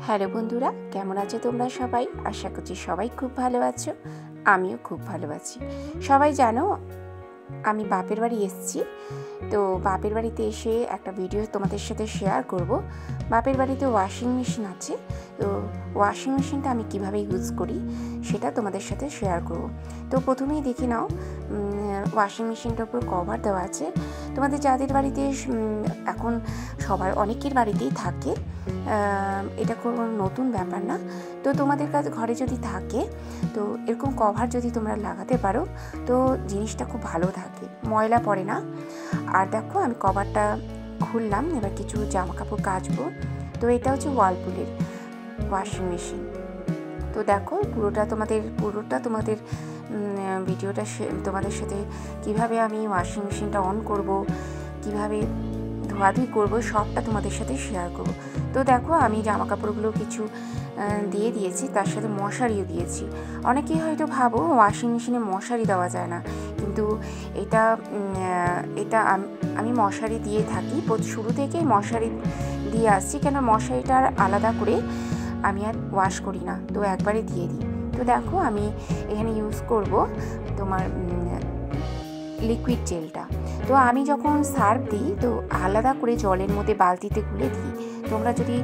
Hello বন্ধুরা, কেমন আছো তোমরা সবাই? আশা করছি সবাই খুব ভালো আছো। আমিও খুব ভালো আছি। সবাই জানো আমি বাপের বাড়ি এসেছি। তো বাপের বাড়িতে এসে একটা ভিডিও তোমাদের সাথে শেয়ার করব। বাপের বাড়িতে ওয়াশিং মেশিন আছে। তো ওয়াশিং মেশিনটা আমি কিভাবে ইউজ করি সেটা তোমাদের সাথে শেয়ার করব। তো প্রথমেই দেখে নাও, ওয়াশিং মেশিনটার উপর কভার দেওয়া আছে। তোমাদের যাদের বাড়িতে এখন সবার অনেকের বাড়িতেই থাকে, এটা কোনো নতুন ব্যাপার না। তো তোমাদের কাছে ঘরে যদি থাকে তো এরকম কভার যদি তোমরা লাগাতে পারো তো জিনিসটা খুব ভালো থাকে, ময়লা পড়ে না। আর দেখো আমি কভারটা খুললাম, এবার কিছু জামা কাপড় কাচবো। তো এটা হচ্ছে ওয়ালপুলের ওয়াশিং মেশিন। তো দেখো পুরোটা তোমাদের ভিডিওটা তোমাদের সাথে কিভাবে আমি ওয়াশিং মেশিনটা অন করব, কিভাবে ধোয়াধুয়ি করবো সবটা তোমাদের সাথে শেয়ার করব। তো দেখো আমি জামা কাপড়গুলো কিছু দিয়ে দিয়েছি, তার সাথে মশারিও দিয়েছি। অনেকেই হয়তো ভাবো ওয়াশিং মেশিনে মশারি দেওয়া যায় না, কিন্তু এটা আমি মশারি দিয়ে থাকি, শুরু থেকেই মশারি দিয়ে আসছি। কেন মশারিটা আলাদা করে আমি আর ওয়াশ করি না, তো একবারে দিয়ে দিই। তো দেখো আমি এখানে ইউজ করব তোমার লিকুইড জেলটা। তো আমি যখন সার্ফ দিই তো আলাদা করে জলের মধ্যে বালতিতে গুলে দিই। তোমরা যদি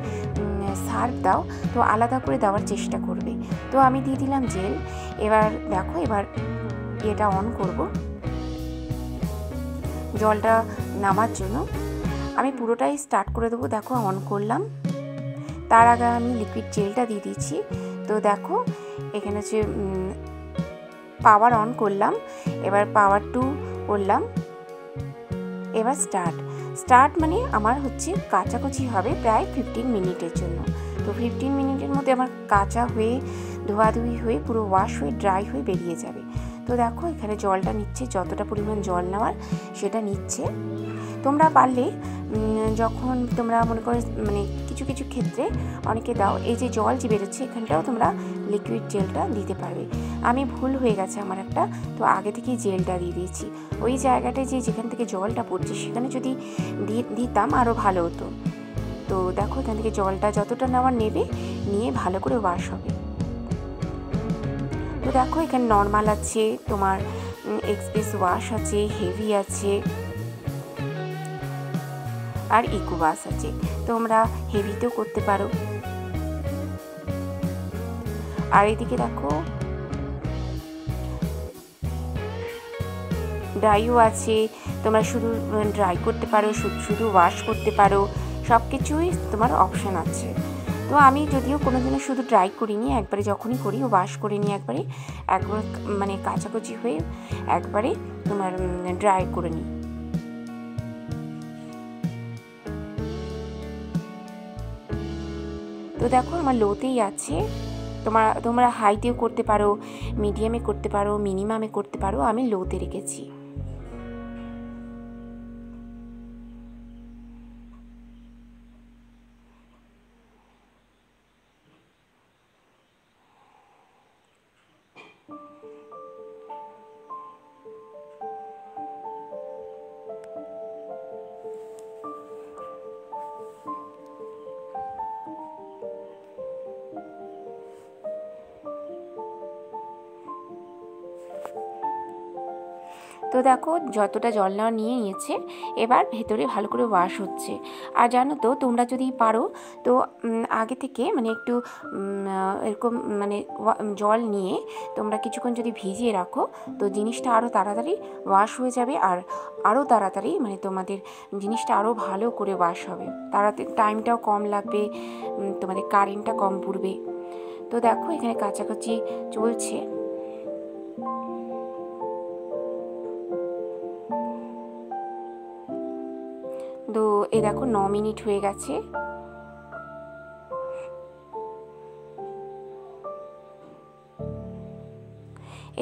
সার্ফ দাও তো আলাদা করে দেওয়ার চেষ্টা করবে। তো আমি দিয়ে দিলাম জেল। এবার দেখো, এবার এটা অন করব জলটা নামার জন্য। আমি পুরোটাই স্টার্ট করে দেবো। দেখো অন করলাম, তার আগে আমি লিকুইড জেলটা দিয়ে দিচ্ছি। তো দেখো এখানে হচ্ছে পাওয়ার অন করলাম, এবার পাওয়ার 2 করলাম। এবার স্টার্ট মানে আমার হচ্ছে কাচাকুচি হবে প্রায় 15 মিনিটের জন্য। তো 15 মিনিটের মধ্যে আমার কাঁচা হয়ে ধোয়াধুয়ি হয়ে পুরো ওয়াশ হয়ে ড্রাই হয়ে বেরিয়ে যাবে। তো দেখো এখানে জলটা নিচ্ছে, যতটা পরিমাণ জল নেওয়ার সেটা নিচ্ছে। তোমরা পারলে যখন তোমরা মনে করো কিছু কিছু ক্ষেত্রে অনেকে দাও, এই যে জল যে বেরোচ্ছে এখানটাও তোমরা লিকুইড জেলটা দিতে পারবে। আমি ভুল হয়ে গেছে আমার একটা, তো আগে থেকেই জেলটা দিয়ে দিয়েছি। ওই জায়গাটায় যেখান থেকে জলটা পড়ছে সেখানে যদি দিতাম আরও ভালো হতো। তো দেখো এখান থেকে জলটা যতটা নেওয়ার নেবে, নিয়ে ভালো করে ওয়াশ হবে। তো দেখো এখানে নর্মাল আছে, তোমার এক্সপ্রেস ওয়াশ আছে, হেভি আছে, আর ইকোবাস আছে। তোমরা হেভিতেও করতে পারো। আর এদিকে দেখো ড্রাইও আছে, তোমরা শুধু ড্রাই করতে পারো, শুধু ওয়াশ করতে পারো, সব কিছুই তোমার অপশান আছে। তো আমি যদিও কোনোদিনও শুধু ড্রাই করিনি, একবারে যখনই করি ওয়াশ করে নিই, একবার কাচাকুচি হয়ে একবারে তোমার ড্রাই করে নিই। তো দেখো আমার লোতেই আছে। তোমরা হাইতেও করতে পারো, মিডিয়ামে করতে পারো, মিনিমামে করতে পারো, আমি লোতে রেখেছি। তো দেখো যতটা জল নেওয়া নিয়ে নিয়েছে, এবার ভেতরে ভালো করে ওয়াশ হচ্ছে। আর জানো তো তোমরা যদি পারো তো আগে থেকে একটু এরকম জল নিয়ে তোমরা কিছুক্ষণ যদি ভিজিয়ে রাখো তো জিনিসটা আরও তাড়াতাড়ি ওয়াশ হয়ে যাবে, আর আরও তাড়াতাড়ি তোমাদের জিনিসটা আরও ভালো করে ওয়াশ হবে। তাড়াতাড়ি টাইমটাও কম লাগবে, তোমাদের কারেন্টটা কম পুড়বে। তো দেখো এখানে কাচাকুচি চলছে। তো এই দেখো 9 মিনিট হয়ে গেছে।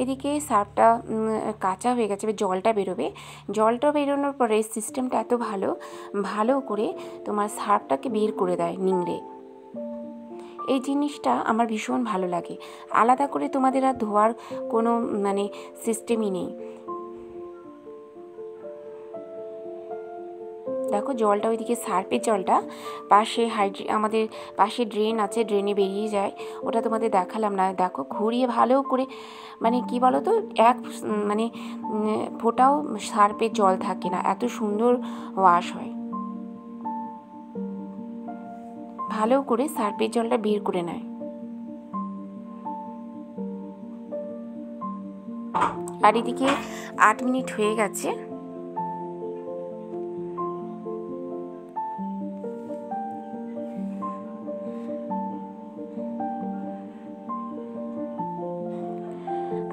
এদিকে সার্ফটা কাঁচা হয়ে গেছে, জলটা বেরোবে। জলটা বেরোনোর পরে সিস্টেমটা এত ভালো করে তোমার সার্ফটাকে বের করে দেয় নিংড়ে। এই জিনিসটা আমার ভীষণ ভালো লাগে। আলাদা করে তোমাদের আর ধোয়ার কোনো সিস্টেমই নেই। দেখো জলটা ওইদিকে সার্ফের জলটা পাশে আমাদের পাশে ড্রেন আছে, ড্রেনে বেরিয়ে যায়, ওটা তোমাদের দেখালাম না। দেখো ঘুরিয়ে ভালো করে মানে কি বলো তো, এক মানে ফোঁটাও সার্ফের জল থাকে না, এত সুন্দর ওয়াশ হয়। ভালো করে সার্ফের জলটা বের করে নেয়। আর এদিকে 8 মিনিট হয়ে গেছে।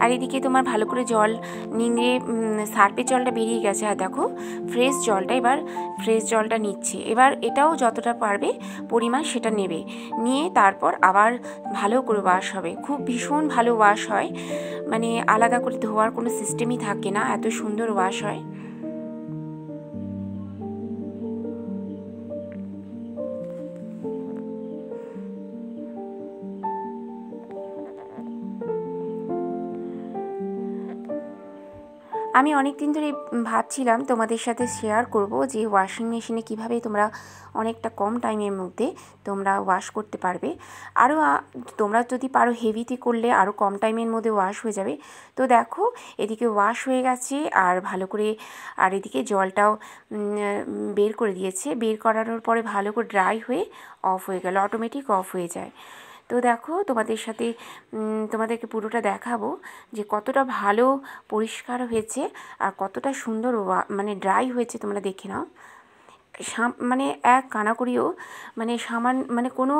আর এদিকে তোমার ভালো করে জল নিংড়ে সার্ফের জলটা বেরিয়ে গেছে। আর দেখো ফ্রেশ জলটা, এবার ফ্রেশ জলটা নিচ্ছে। এবার এটাও যতটা পারবে পরিমাণ সেটা নেবে, নিয়ে তারপর আবার ভালো করে ওয়াশ হবে। খুব ভীষণ ভালো ওয়াশ হয়, মানে আলাদা করে ধোয়ার কোনো সিস্টেমই থাকে না, এত সুন্দর ওয়াশ হয়। আমি অনেক দিন ধরে ভাবছিলাম তোমাদের সাথে শেয়ার করব যে ওয়াশিং মেশিনে কীভাবে তোমরা অনেকটা কম টাইমের মধ্যে তোমরা ওয়াশ করতে পারবে। আরও তোমরা যদি পারো হেভিতে করলে আরও কম টাইমের মধ্যে ওয়াশ হয়ে যাবে। তো দেখো এদিকে ওয়াশ হয়ে গেছে, আর ভালো করে, আর এদিকে জলটাও বের করে দিয়েছে। বের করানোর পরে ভালো করে ড্রাই হয়ে অফ হয়ে গেল, অটোমেটিক অফ হয়ে যায়। তো দেখো তোমাদেরকে পুরোটা দেখাবো যে কতটা ভালো পরিষ্কার হয়েছে আর কতটা সুন্দর মানে ড্রাই হয়েছে, তোমরা দেখে নাও। মানে এক কানাকড়িও মানে মানে কোনো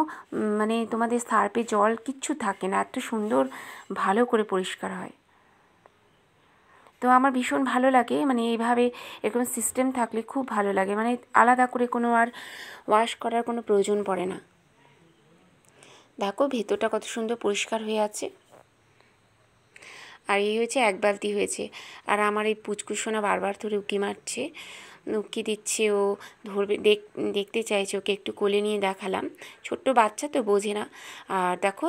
মানে তোমাদের সার্ফে জল কিচ্ছু থাকে না, এত সুন্দর ভালো করে পরিষ্কার হয়। তো আমার ভীষণ ভালো লাগে, মানে এইভাবে এরকম সিস্টেম থাকলে খুব ভালো লাগে, মানে আলাদা করে কোনো আর ওয়াশ করার কোনো প্রয়োজন পড়ে না। দেখো ভেতরটা কত সুন্দর পরিষ্কার হয়ে আছে। আর এই হয়েছে 1 বালতি হয়েছে। আর আমার এই পুচকুসোনা বারবার ধরে উঁকি মারছে, উঁকি দিচ্ছে, ও ধরবে, দেখতে চাইছে, ওকে একটু কোলে নিয়ে দেখালাম। ছোট্ট বাচ্চা তো বোঝে না। আর দেখো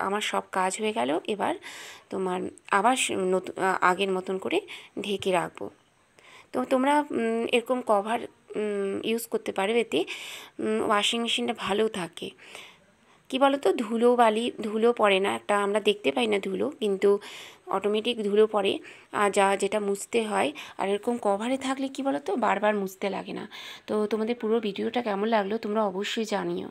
আমার সব কাজ হয়ে গেল। এবার তোমার আবার নতুন আগের মতন করে ঢেকে রাখবো। তো তোমরা এরকম কভার ইউজ করতে পারো, এতে ওয়াশিং মেশিনটা ভালো থাকে। কি বলো তো, ধুলো পড়ে না, একটা আমরা দেখতে পাই না ধুলো, কিন্তু অটোমেটিক ধুলো পড়ে। আর যেটা মুছতে হয়, আর এরকম কভারে থাকলে কি বলো তো বারবার মুছতে লাগে না। তো তোমাদের পুরো ভিডিওটা কেমন লাগলো তোমরা অবশ্যই জানিও।